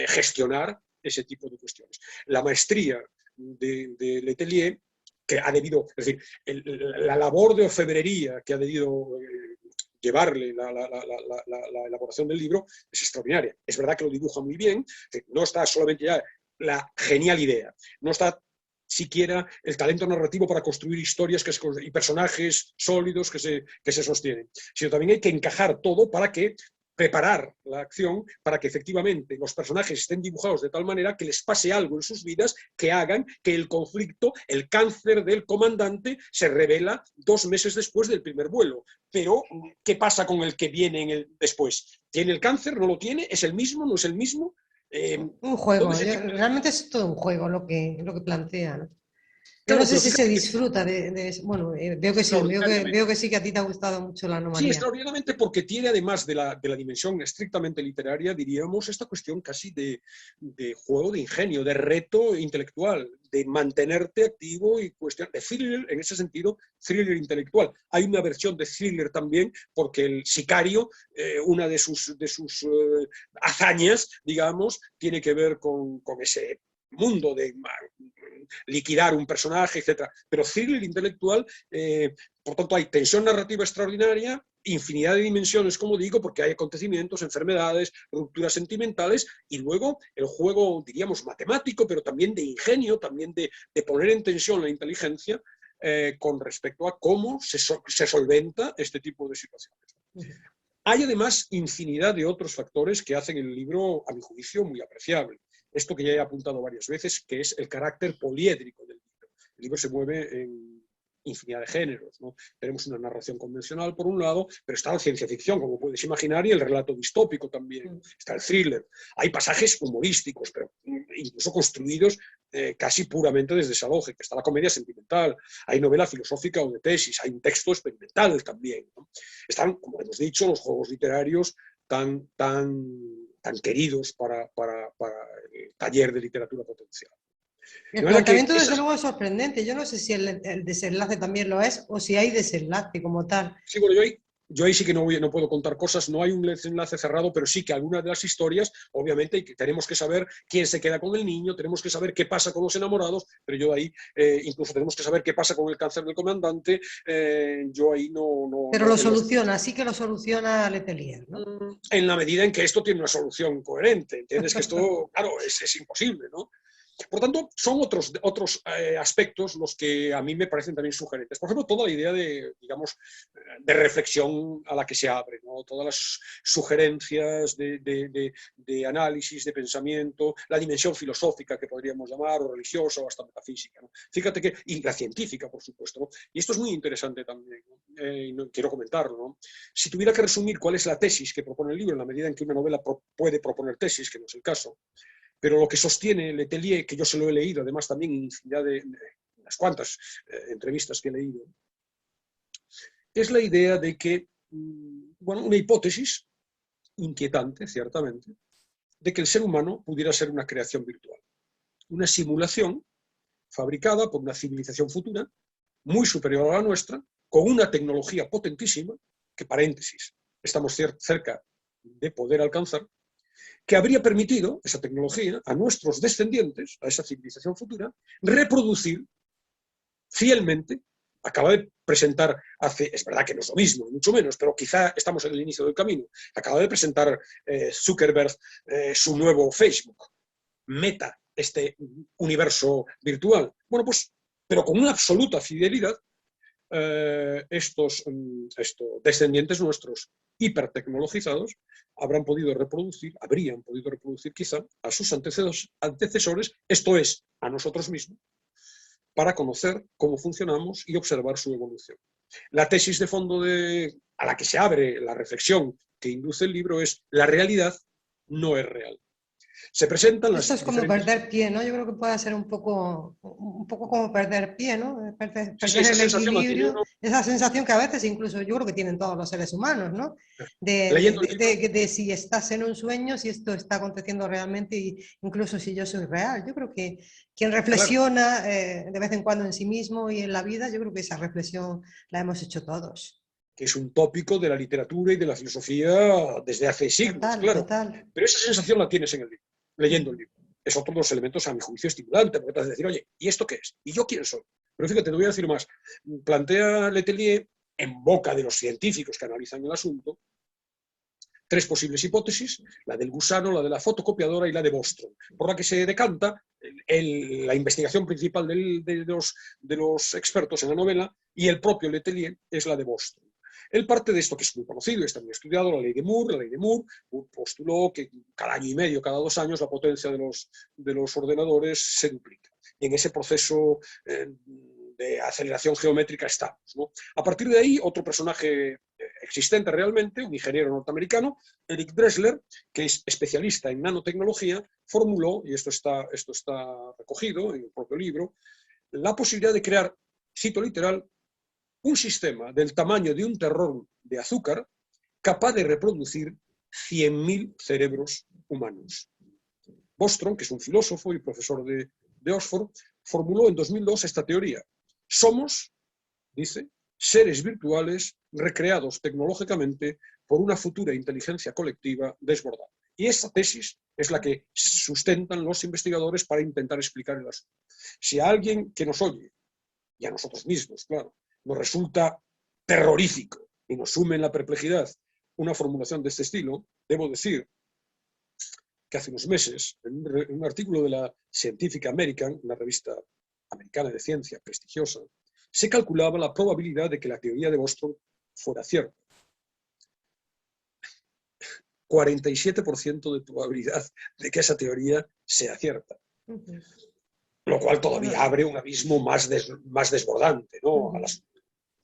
gestionar ese tipo de cuestiones. La maestría de Letelier, que ha debido, es decir, la labor de orfebrería que ha debido llevarle la elaboración del libro es extraordinaria. Es verdad que lo dibuja muy bien, no está solamente ya la genial idea, no está siquiera el talento narrativo para construir historias y personajes sólidos que se sostienen, sino también hay que encajar todo para preparar la acción para que efectivamente los personajes estén dibujados de tal manera que les pase algo en sus vidas que hagan que el conflicto, el cáncer del comandante se revela 2 meses después del primer vuelo. Pero, ¿qué pasa con el que viene después? ¿Tiene el cáncer? ¿No lo tiene? ¿Es el mismo? ¿No es el mismo? Un juego, realmente es todo un juego lo que plantea, ¿no? Yo no Claro, sé pero si se fíjate, disfruta bueno, veo que sí, veo que sí, que a ti te ha gustado mucho la sí, anomalía. extraordinariamente, porque tiene, además de la dimensión estrictamente literaria, diríamos, esta cuestión casi de juego de ingenio, de reto intelectual, de mantenerte activo y cuestión de thriller, en ese sentido, thriller intelectual. Hay una versión de thriller también, porque el sicario, una de sus hazañas, digamos, tiene que ver con ese mundo de liquidar un personaje, etc. Pero thriller intelectual, por tanto, hay tensión narrativa extraordinaria, infinidad de dimensiones, como digo, porque hay acontecimientos, enfermedades, rupturas sentimentales, y luego el juego, diríamos, matemático, pero también de ingenio, también de poner en tensión la inteligencia con respecto a cómo se solventa este tipo de situaciones. Hay además infinidad de otros factores que hacen el libro, a mi juicio, muy apreciable. Esto que ya he apuntado varias veces, que es el carácter poliédrico del libro. El libro se mueve en infinidad de géneros, ¿no? Tenemos una narración convencional, por un lado, pero está la ciencia ficción, como puedes imaginar, y el relato distópico también. Está el thriller. Hay pasajes humorísticos, pero incluso construidos casi puramente desde esa lógica. Está la comedia sentimental, hay novela filosófica o de tesis, hay un texto experimental también, ¿no? Están, como hemos dicho, los juegos literarios tan queridos para el taller de literatura potencial. El planteamiento, desde luego, es sorprendente. Yo no sé si el desenlace también lo es o si hay desenlace como tal. Sí, bueno, yo ahí sí que no puedo contar cosas, no hay un desenlace cerrado, pero sí que algunas de las historias, obviamente, tenemos que saber quién se queda con el niño, tenemos que saber qué pasa con los enamorados, pero yo ahí, incluso tenemos que saber qué pasa con el cáncer del comandante, yo ahí no... Pero lo soluciona, sí que lo soluciona Letelier, ¿no? En la medida en que esto tiene una solución coherente, ¿entiendes? Que esto, claro, es imposible, ¿no? Por tanto, son otros aspectos los que a mí me parecen también sugerentes. Por ejemplo, toda la idea de, digamos, de reflexión a la que se abre, ¿no? Todas las sugerencias de análisis, de pensamiento, la dimensión filosófica que podríamos llamar, o religiosa, o hasta metafísica, ¿no? Fíjate que, y la científica, por supuesto, ¿no? Y esto es muy interesante también, ¿no? Quiero comentarlo, ¿no? Si tuviera que resumir cuál es la tesis que propone el libro, en la medida en que una novela puede proponer tesis, que no es el caso, pero lo que sostiene Letelier, que yo se lo he leído, además también en infinidad de unas cuantas entrevistas que he leído, es la idea de que, bueno, una hipótesis inquietante, ciertamente, de que el ser humano pudiera ser una creación virtual, una simulación fabricada por una civilización futura, muy superior a la nuestra, con una tecnología potentísima, que, paréntesis, estamos cerca de poder alcanzar, que habría permitido, esa tecnología, a nuestros descendientes, a esa civilización futura, reproducir fielmente. Acaba de presentar es verdad que no es lo mismo, mucho menos, pero quizá estamos en el inicio del camino, acaba de presentar Zuckerberg su nuevo Facebook, Meta, este universo virtual. Bueno, pues, pero con una absoluta fidelidad, estos descendientes nuestros hipertecnologizados habrían podido reproducir quizá a sus antecesores, esto es, a nosotros mismos, para conocer cómo funcionamos y observar su evolución. La tesis de fondo a la que se abre la reflexión que induce el libro es: la realidad no es real. Se presentan las Esto es como perder pie, ¿no? Yo creo que puede ser un poco como perder pie, ¿no? Perder sí, el equilibrio, esa sensación que a veces incluso yo creo que tienen todos los seres humanos, ¿no? De si estás en un sueño, si esto está aconteciendo realmente, y incluso si yo soy real. Yo creo que quien reflexiona de vez en cuando en sí mismo y en la vida, yo creo que esa reflexión la hemos hecho todos. Que es un tópico de la literatura y de la filosofía desde hace siglos, Total, claro. total. Pero esa sensación la tienes en el libro, leyendo el libro. Es otro de los elementos, a mi juicio, estimulante, porque te vas a decir, oye, ¿y esto qué es? ¿Y yo quién soy? Pero fíjate, te voy a decir más. Plantea Letelier, en boca de los científicos que analizan el asunto, tres posibles hipótesis: la del gusano, la de la fotocopiadora y la de Bostrom, por la que se decanta la investigación principal de los expertos en la novela, y el propio Letelier es la de Bostrom. Él parte de esto que es muy conocido y está muy estudiado, la ley de Moore. La ley de Moore postuló que cada año y medio, cada 2 años, la potencia de los ordenadores se duplica. Y en ese proceso de aceleración geométrica estamos, ¿no? A partir de ahí, otro personaje existente realmente, un ingeniero norteamericano, Eric Dressler, que es especialista en nanotecnología, formuló, y esto está recogido en el propio libro, la posibilidad de crear, cito literal, un sistema del tamaño de un terrón de azúcar capaz de reproducir 100.000 cerebros humanos. Bostrom, que es un filósofo y profesor de Oxford, formuló en 2002 esta teoría. Somos, dice, seres virtuales recreados tecnológicamente por una futura inteligencia colectiva desbordada. Y esta tesis es la que sustentan los investigadores para intentar explicar el asunto. Si a alguien que nos oye, y a nosotros mismos, claro, nos resulta terrorífico y nos sume en la perplejidad una formulación de este estilo, debo decir que hace unos meses, en un artículo de la Scientific American, una revista americana de ciencia prestigiosa, se calculaba la probabilidad de que la teoría de Bostrom fuera cierta. 47% de probabilidad de que esa teoría sea cierta. lo cual Bueno, todavía abre un abismo más desbordante, ¿no?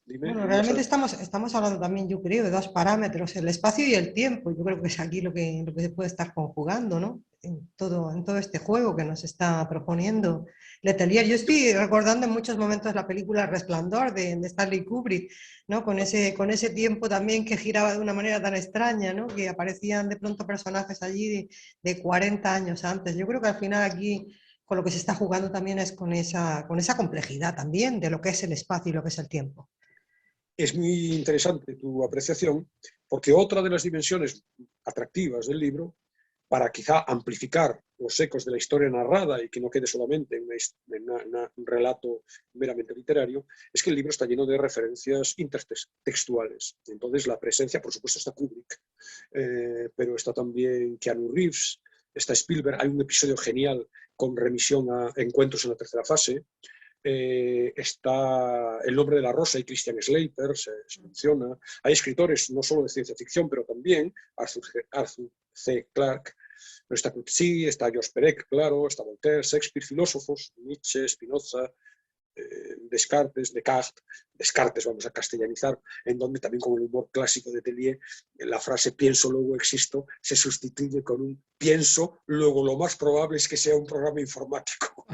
Dime, bueno, ibas realmente a- estamos hablando también, yo creo, de dos parámetros, el espacio y el tiempo. Yo creo que es aquí lo que se puede estar conjugando, ¿no? En todo este juego que nos está proponiendo Letelier. Yo estoy recordando en muchos momentos la película Resplandor de Stanley Kubrick, ¿no? Con ese tiempo también que giraba de una manera tan extraña, ¿no? Que aparecían de pronto personajes allí de 40 años antes. Yo creo que al final aquí con lo que se está jugando también es con esa complejidad también de lo que es el espacio y lo que es el tiempo. Es muy interesante tu apreciación, porque otra de las dimensiones atractivas del libro, para quizá amplificar los ecos de la historia narrada y que no quede solamente en un relato meramente literario, es que el libro está lleno de referencias intertextuales. Entonces, la presencia, por supuesto, está Kubrick, pero está también Keanu Reeves, está Spielberg. Hay un episodio genial con remisión a Encuentros en la tercera fase. Está El nombre de la rosa y Christian Slater, se menciona. Hay escritores no solo de ciencia ficción, pero también Arthur C. Clarke, pero está Coetzee, está Georges Perec, claro, está Voltaire, Shakespeare, filósofos, Nietzsche, Spinoza, Descartes vamos a castellanizar, en donde también con el humor clásico de Tellier, la frase pienso, luego existo, se sustituye con un pienso, luego lo más probable es que sea un programa informático.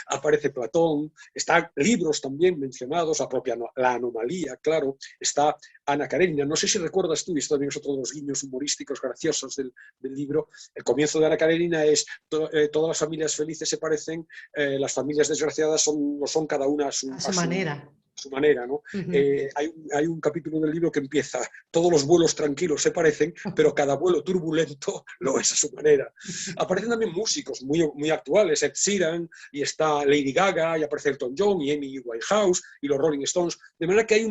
Aparece Platón, están libros también mencionados, La anomalía, claro, está Ana Karenina. No sé si recuerdas tú, y esto también es otro de los guiños humorísticos graciosos del libro, el comienzo de Ana Karenina es todas las familias felices se parecen, las familias desgraciadas lo son cada una A su manera. su manera, ¿no? Uh -huh. Hay un capítulo del libro que empieza, todos los vuelos tranquilos se parecen, pero cada vuelo turbulento lo es a su manera. Aparecen también músicos muy actuales, Ed Sheeran, y está Lady Gaga, y aparece Elton John, y Amy Winehouse, y los Rolling Stones, de manera que hay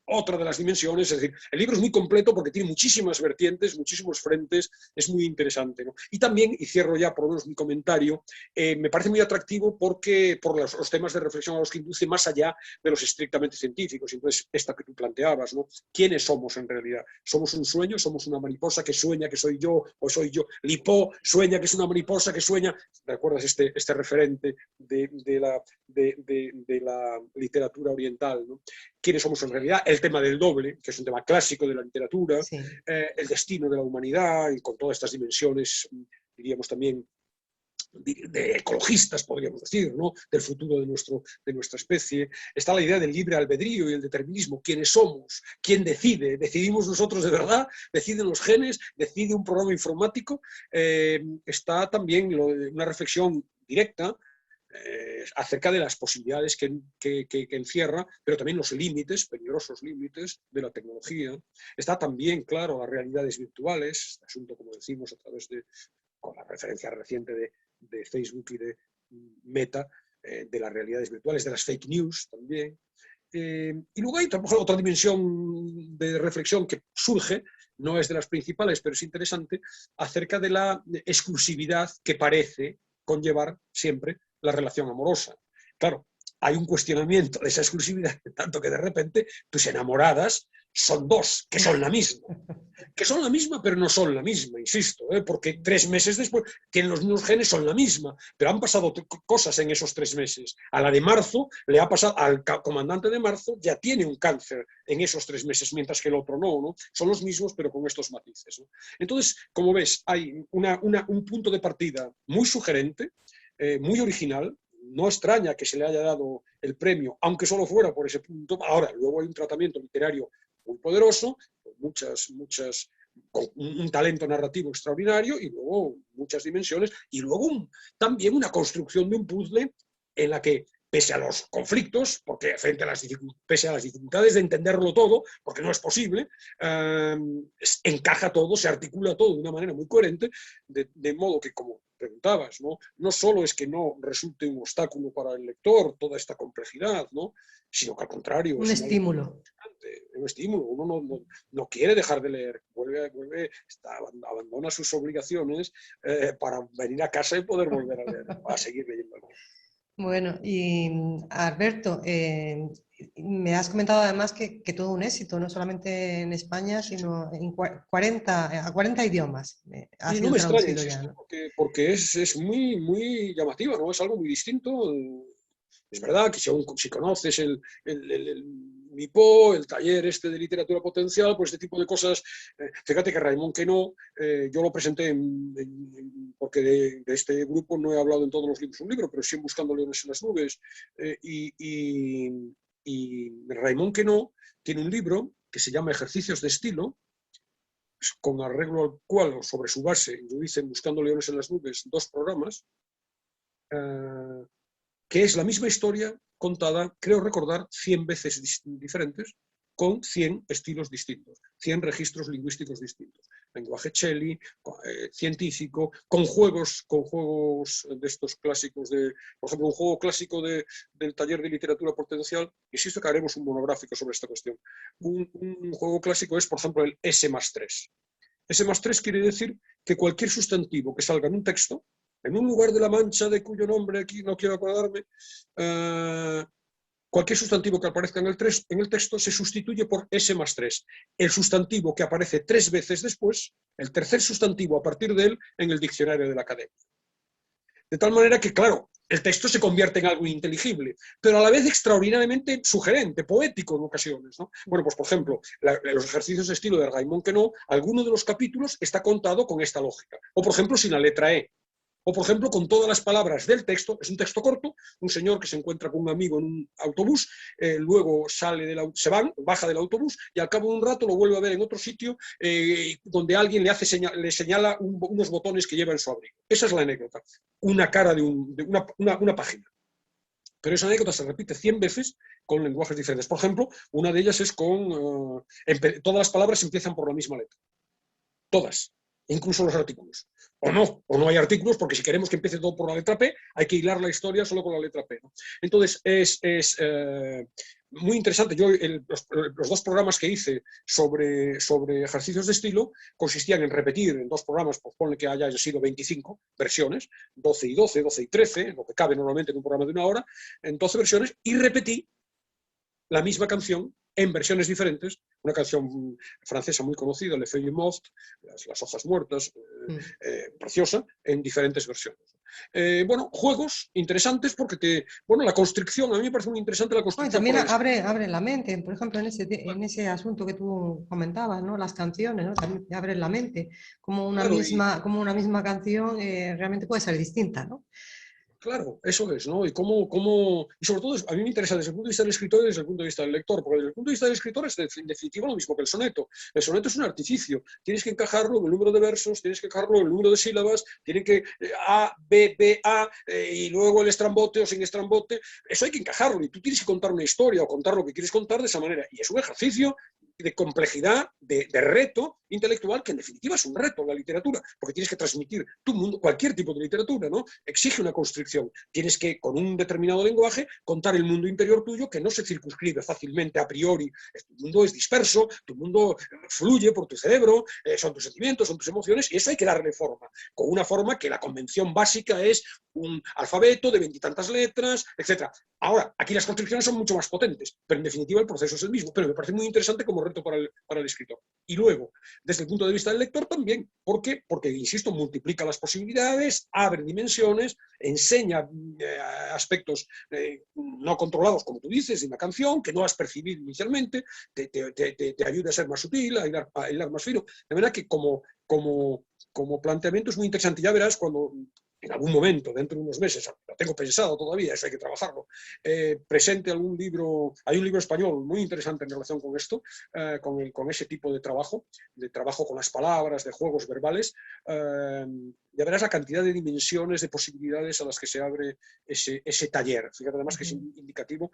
otra de las dimensiones, es decir, el libro es muy completo porque tiene muchísimas vertientes, muchísimos frentes, es muy interesante, ¿no? Y también, y cierro ya por lo menos mi comentario, me parece muy atractivo porque por los temas de reflexión a los que induce más allá de los estrictamente científicos. Entonces, esta que tú planteabas, ¿no? ¿Quiénes somos en realidad? ¿Somos un sueño? ¿Somos una mariposa que sueña que soy yo o soy yo? Lipó sueña que es una mariposa que sueña. ¿Recuerdas este referente de la literatura oriental, ¿no? ¿Quiénes somos en realidad? El tema del doble, que es un tema clásico de la literatura, Sí. el destino de la humanidad, y con todas estas dimensiones, diríamos también, de ecologistas, podríamos decir, ¿no? Del futuro de nuestra especie. Está la idea del libre albedrío y el determinismo. ¿Quiénes somos? ¿Quién decide? ¿Decidimos nosotros de verdad? ¿Deciden los genes? ¿Decide un programa informático? Está también una reflexión directa acerca de las posibilidades que encierra, pero también los límites, peligrosos límites de la tecnología. Está también, claro, las realidades virtuales, asunto, como decimos, a través con la referencia reciente de Facebook y de Meta, de las realidades virtuales, de las fake news también. Y luego hay otra dimensión de reflexión que surge, no es de las principales, pero es interesante, acerca de la exclusividad que parece conllevar siempre la relación amorosa. Claro, hay un cuestionamiento de esa exclusividad, tanto que de repente tus enamoradas son dos, que son la misma. Que son la misma, pero no son la misma, insisto, porque 3 meses después tienen los mismos genes, son la misma, pero han pasado cosas en esos 3 meses. A la de marzo le ha pasado, al comandante de marzo ya tiene un cáncer en esos 3 meses, mientras que el otro no. Son los mismos, pero con estos matices, ¿no? Entonces, como ves, hay un punto de partida muy sugerente, muy original. No extraña que se le haya dado el premio, aunque solo fuera por ese punto. Ahora, luego hay un tratamiento literario muy poderoso, con un talento narrativo extraordinario y luego muchas dimensiones y luego también una construcción de un puzzle en la que, pese a los conflictos, porque pese a las dificultades de entenderlo todo, porque no es posible, encaja todo, se articula todo de una manera muy coherente, de modo que, como preguntabas, no solo es que no resulte un obstáculo para el lector toda esta complejidad, sino que al contrario Un es estímulo. un estímulo. Uno no quiere dejar de leer, abandona sus obligaciones para venir a casa y poder volver a leer, a seguir leyendo algo. Bueno, y Alberto, me has comentado además que todo un éxito, no solamente en España, sino en 40 idiomas ha Y no sido me extraña, traducido ya, insisto, ¿no? porque es muy, muy llamativa, ¿no? Es algo muy distinto. Es verdad que si conoces el MIPO, el taller este de literatura potencial, pues este tipo de cosas, fíjate que Raimon Queneau, yo lo presenté porque de este grupo no he hablado en todos los libros un libro, pero sí en Buscando Leones en las Nubes, y Raimon Queneau tiene un libro que se llama Ejercicios de Estilo, con arreglo al cual, sobre su base, yo hice Buscando Leones en las Nubes 2 programas, eh, que es la misma historia contada, creo recordar, 100 veces diferentes, con 100 estilos distintos, 100 registros lingüísticos distintos. Lenguaje Shelley, científico, con juegos de estos clásicos, por ejemplo, un juego clásico del taller de literatura potencial, insisto que haremos un monográfico sobre esta cuestión. Un juego clásico es, por ejemplo, el S+3. S+3 quiere decir que cualquier sustantivo que salga en un texto, en un lugar de la Mancha, de cuyo nombre aquí no quiero acordarme, cualquier sustantivo que aparezca en el texto se sustituye por S+3. El sustantivo que aparece 3 veces después, el tercer sustantivo a partir de él, en el diccionario de la Academia. De tal manera que, claro, el texto se convierte en algo inteligible, pero a la vez extraordinariamente sugerente, poético en ocasiones, ¿no? Bueno, pues por ejemplo, los ejercicios de estilo de Raimon Queneau, alguno de los capítulos está contado con esta lógica. O por ejemplo, sin la letra E. O, por ejemplo, con todas las palabras del texto, es un texto corto, un señor que se encuentra con un amigo en un autobús, luego baja del autobús y al cabo de un rato lo vuelve a ver en otro sitio donde alguien le señala unos botones que lleva en su abrigo. Esa es la anécdota, una cara de una página. Pero esa anécdota se repite 100 veces con lenguajes diferentes. Por ejemplo, una de ellas es todas las palabras empiezan por la misma letra. Todas. Incluso los artículos. O no hay artículos, porque si queremos que empiece todo por la letra P, hay que hilar la historia solo con la letra P, ¿no? Entonces, es muy interesante. Yo, los 2 programas que hice sobre ejercicios de estilo consistían en repetir en 2 programas, pues ponle que haya sido 25 versiones, 12 y 12, 12 y 13, lo que cabe normalmente en un programa de 1 hora, en 12 versiones, y repetí la misma canción en versiones diferentes, una canción francesa muy conocida, Le Feuille Morte, las hojas muertas, preciosa, en diferentes versiones. Bueno, juegos interesantes porque la constricción, a mí me parece muy interesante la No, y constricción también para el escritor. abre la mente, por ejemplo, en ese asunto que tú comentabas, ¿no? Las canciones, ¿no? También te abren la mente, Claro, como una misma canción realmente puede ser distinta, ¿no? claro, eso es, ¿no? Y sobre todo, a mí me interesa desde el punto de vista del escritor y desde el punto de vista del lector, porque desde el punto de vista del escritor es en definitiva lo mismo que el soneto. El soneto es un artificio, tienes que encajarlo en el número de versos, tienes que encajarlo en el número de sílabas, tiene que A, B, B, A, y luego el estrambote o sin estrambote, eso hay que encajarlo, y tú tienes que contar una historia o contar lo que quieres contar de esa manera, y es un ejercicio de complejidad, de reto intelectual, que en definitiva es un reto en la literatura, porque tienes que transmitir tu mundo, cualquier tipo de literatura, ¿no? Exige una constricción. Tienes que, con un determinado lenguaje, contar el mundo interior tuyo, que no se circunscribe fácilmente a priori. Tu mundo es disperso, tu mundo fluye por tu cerebro, son tus sentimientos, son tus emociones, y eso hay que darle forma, con una forma que la convención básica es un alfabeto de 20 y tantas letras, etc. Ahora, aquí las constricciones son mucho más potentes, pero en definitiva el proceso es el mismo, pero me parece muy interesante como reto para el escritor. Y luego, desde el punto de vista del lector también. ¿Por qué? Porque, insisto, multiplica las posibilidades, abre dimensiones, enseña aspectos no controlados, como tú dices, de una canción, que no has percibido inicialmente, te ayuda a ser más sutil, a hilar más fino. De verdad que como planteamiento es muy interesante. Ya verás cuando en algún momento, dentro de unos meses, lo tengo pensado todavía, eso hay que trabajarlo, presente algún libro, hay un libro español muy interesante en relación con esto, con ese tipo de trabajo con las palabras, de juegos verbales, ya verás la cantidad de dimensiones, de posibilidades a las que se abre ese taller. Fíjate además que es indicativo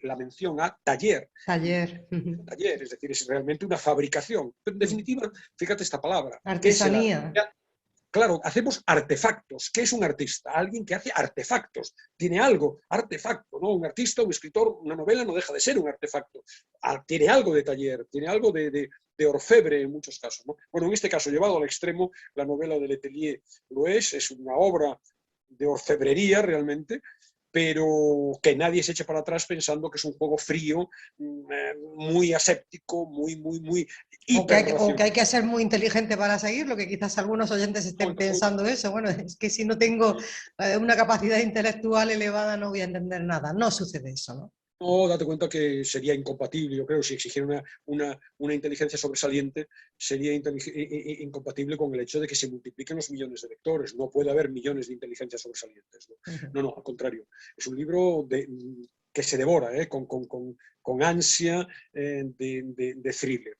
la mención a taller. Taller. Taller, es decir, es realmente una fabricación. Pero en definitiva, fíjate esta palabra, que es Artesanía. claro, hacemos artefactos. ¿Qué es un artista? Alguien que hace artefactos. Tiene algo, artefacto, ¿no? Un artista, un escritor, una novela no deja de ser un artefacto. Tiene algo de taller, tiene algo de orfebre en muchos casos, ¿no? Bueno, en este caso, llevado al extremo, la novela de Letelier lo es una obra de orfebrería realmente, pero que nadie se eche para atrás pensando que es un juego frío, muy aséptico, muy O que hay hiperracional. que ser muy inteligente para seguirlo, que quizás algunos oyentes estén pensando eso. Bueno, es que si no tengo una capacidad intelectual elevada no voy a entender nada. No sucede eso, ¿no? No, date cuenta que sería incompatible, yo creo, si exigiera una inteligencia sobresaliente, sería incompatible con el hecho de que se multipliquen los millones de lectores. No puede haber millones de inteligencias sobresalientes. No, al contrario. Es un libro que se devora, con ansia de thriller.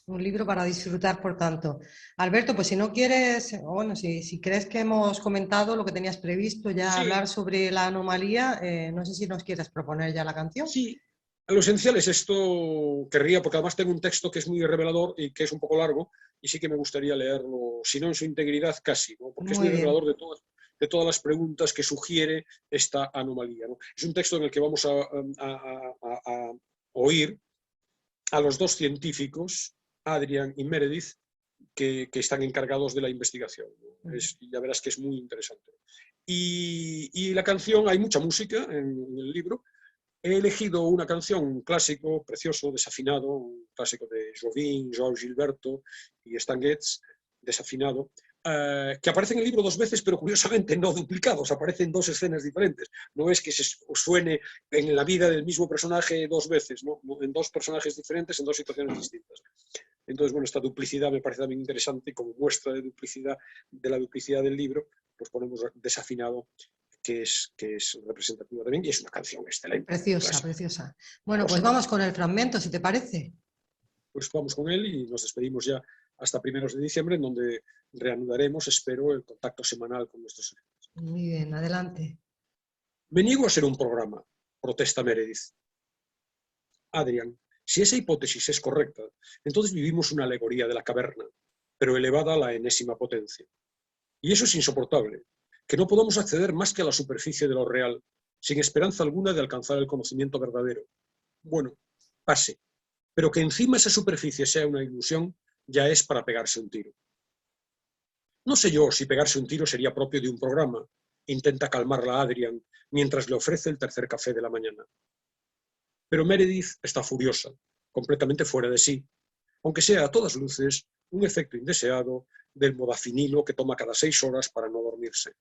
Un libro para disfrutar, por tanto. Alberto, pues si no quieres, bueno, si crees que hemos comentado lo que tenías previsto ya Sí, hablar sobre la anomalía, no sé si nos quieres proponer ya la canción. sí. Lo esencial es esto, querría, porque además tengo un texto que es muy revelador y que es un poco largo, y sí que me gustaría leerlo, si no en su integridad, casi, ¿no? Porque es Muy muy bien. revelador de todas las preguntas que sugiere esta anomalía, ¿no? Es un texto en el que vamos a oír a los dos científicos, Adrian y Meredith, que están encargados de la investigación, ¿no? Ya verás que es muy interesante. Y la canción, hay mucha música en el libro. He elegido una canción, un clásico precioso, desafinado, un clásico de Jobim, João Gilberto y Stan Getz, desafinado, que aparece en el libro dos veces, pero curiosamente no duplicados, aparecen dos escenas diferentes. No es que se suene en la vida del mismo personaje dos veces, ¿no? En dos personajes diferentes, en dos situaciones distintas. Entonces, bueno, esta duplicidad me parece también interesante y como muestra de la duplicidad del libro, pues ponemos desafinado, que es representativo también, y es una canción excelente, Preciosa, clásica. preciosa. Bueno, pues Cosa. vamos con el fragmento, si te parece. Pues vamos con él y nos despedimos ya hasta primeros de diciembre, en donde reanudaremos, espero, el contacto semanal con nuestros oyentes. Muy bien, adelante. Me niego a ser un programa, protesta Meredith. Adrian, si esa hipótesis es correcta, entonces vivimos una alegoría de la caverna, pero elevada a la enésima potencia. Y eso es insoportable, que no podamos acceder más que a la superficie de lo real, sin esperanza alguna de alcanzar el conocimiento verdadero. Bueno, pase, pero que encima esa superficie sea una ilusión, ya es para pegarse un tiro. No sé yo si pegarse un tiro sería propio de un programa, intenta calmarla Adrian mientras le ofrece el tercer café de la mañana. Pero Meredith está furiosa, completamente fuera de sí, aunque sea a todas luces un efecto indeseado del modafinilo que toma cada 6 horas para no dormirse.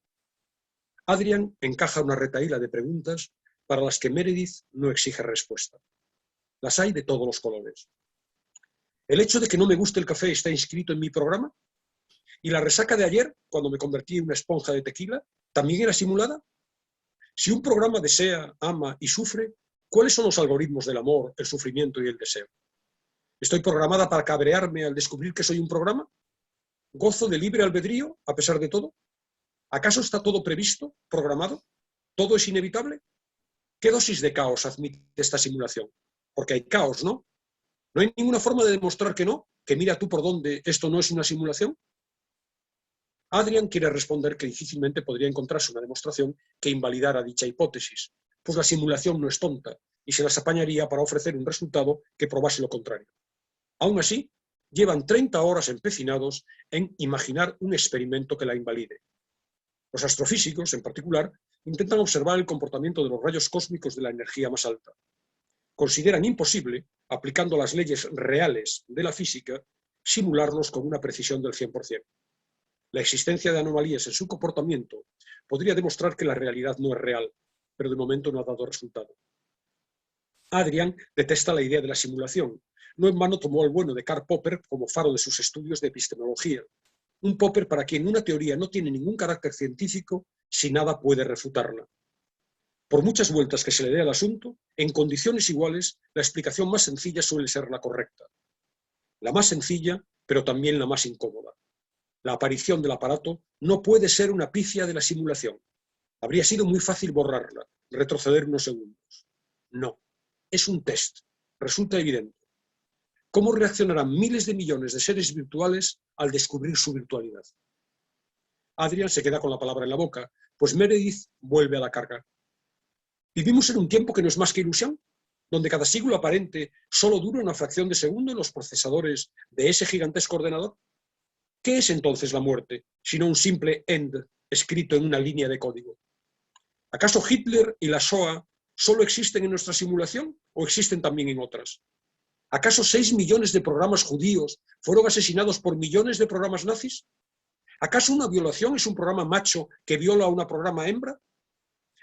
Adrian encaja una retahíla de preguntas para las que Meredith no exige respuesta. Las hay de todos los colores. ¿El hecho de que no me guste el café está inscrito en mi programa? ¿Y la resaca de ayer, cuando me convertí en una esponja de tequila, también era simulada? Si un programa desea, ama y sufre, ¿cuáles son los algoritmos del amor, el sufrimiento y el deseo? ¿Estoy programada para cabrearme al descubrir que soy un programa? ¿Gozo de libre albedrío, a pesar de todo? ¿Acaso está todo previsto, programado? ¿Todo es inevitable? ¿Qué dosis de caos admite esta simulación? Porque hay caos, ¿no? ¿No hay ninguna forma de demostrar que no? ¿Que mira tú por dónde esto no es una simulación? Adrian quiere responder que difícilmente podría encontrarse una demostración que invalidara dicha hipótesis, pues la simulación no es tonta y se las apañaría para ofrecer un resultado que probase lo contrario. Aún así, llevan 30 horas empecinados en imaginar un experimento que la invalide. Los astrofísicos, en particular, intentan observar el comportamiento de los rayos cósmicos de la energía más alta. Consideran imposible, aplicando las leyes reales de la física, simularlos con una precisión del 100%. La existencia de anomalías en su comportamiento podría demostrar que la realidad no es real, pero de momento no ha dado resultado. Adrian detesta la idea de la simulación. No en vano tomó al bueno de Karl Popper como faro de sus estudios de epistemología. Un Popper para quien una teoría no tiene ningún carácter científico si nada puede refutarla. Por muchas vueltas que se le dé al asunto, en condiciones iguales, la explicación más sencilla suele ser la correcta. La más sencilla, pero también la más incómoda. La aparición del aparato no puede ser una pifia de la simulación. Habría sido muy fácil borrarla, retroceder unos segundos. No, es un test. Resulta evidente. ¿Cómo reaccionarán miles de millones de seres virtuales al descubrir su virtualidad? Adrian se queda con la palabra en la boca, pues Meredith vuelve a la carga. ¿Vivimos en un tiempo que no es más que ilusión? ¿Donde cada siglo aparente solo dura una fracción de segundo en los procesadores de ese gigantesco ordenador? ¿Qué es entonces la muerte, sino un simple end escrito en una línea de código? ¿Acaso Hitler y la Shoah solo existen en nuestra simulación o existen también en otras? ¿Acaso 6 millones de programas judíos fueron asesinados por millones de programas nazis? ¿Acaso una violación es un programa macho que viola a una programa hembra?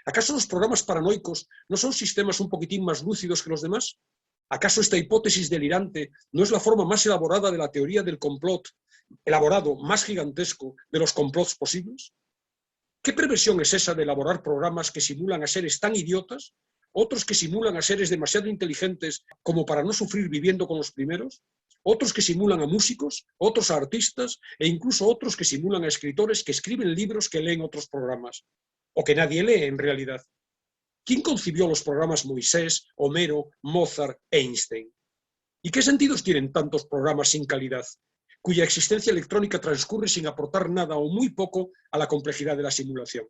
¿Acaso los programas paranoicos no son sistemas un poquitín más lúcidos que los demás? ¿Acaso esta hipótesis delirante no es la forma más elaborada de la teoría del complot, elaborado más gigantesco de los complots posibles? ¿Qué perversión es esa de elaborar programas que simulan a seres tan idiotas, otros que simulan a seres demasiado inteligentes como para no sufrir viviendo con los primeros, otros que simulan a músicos, otros a artistas e incluso otros que simulan a escritores que escriben libros que leen otros programas, o que nadie lee en realidad? ¿Quién concibió los programas Moisés, Homero, Mozart e Einstein? ¿Y qué sentidos tienen tantos programas sin calidad, cuya existencia electrónica transcurre sin aportar nada o muy poco a la complejidad de la simulación?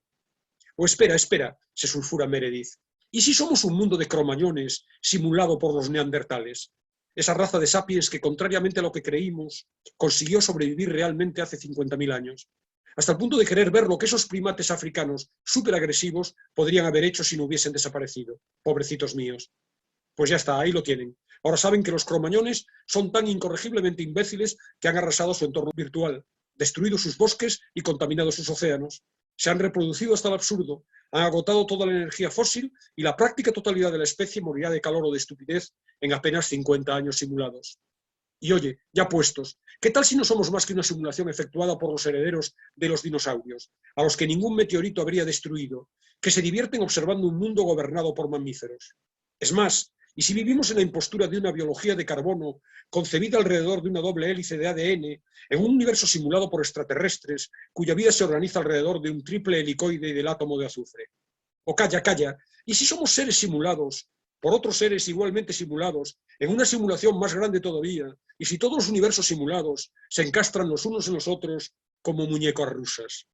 O espera, se sulfura Meredith, ¿y si somos un mundo de cromañones simulado por los neandertales? Esa raza de sapiens que, contrariamente a lo que creímos, consiguió sobrevivir realmente hace 50.000 años, hasta el punto de querer ver lo que esos primates africanos superagresivos podrían haber hecho si no hubiesen desaparecido. Pobrecitos míos. Pues ya está, ahí lo tienen. Ahora saben que los cromañones son tan incorregiblemente imbéciles que han arrasado su entorno virtual, destruido sus bosques y contaminado sus océanos. Se han reproducido hasta el absurdo, han agotado toda la energía fósil y la práctica totalidad de la especie morirá de calor o de estupidez en apenas 50 años simulados. Y oye, ya puestos, ¿qué tal si no somos más que una simulación efectuada por los herederos de los dinosaurios, a los que ningún meteorito habría destruido, que se divierten observando un mundo gobernado por mamíferos? Es más, ¿y si vivimos en la impostura de una biología de carbono concebida alrededor de una doble hélice de ADN, en un universo simulado por extraterrestres, cuya vida se organiza alrededor de un triple helicoide del átomo de azufre? O calla, ¿y si somos seres simulados por otros seres igualmente simulados, en una simulación más grande todavía, y si todos los universos simulados se encastran los unos en los otros como muñecas rusas?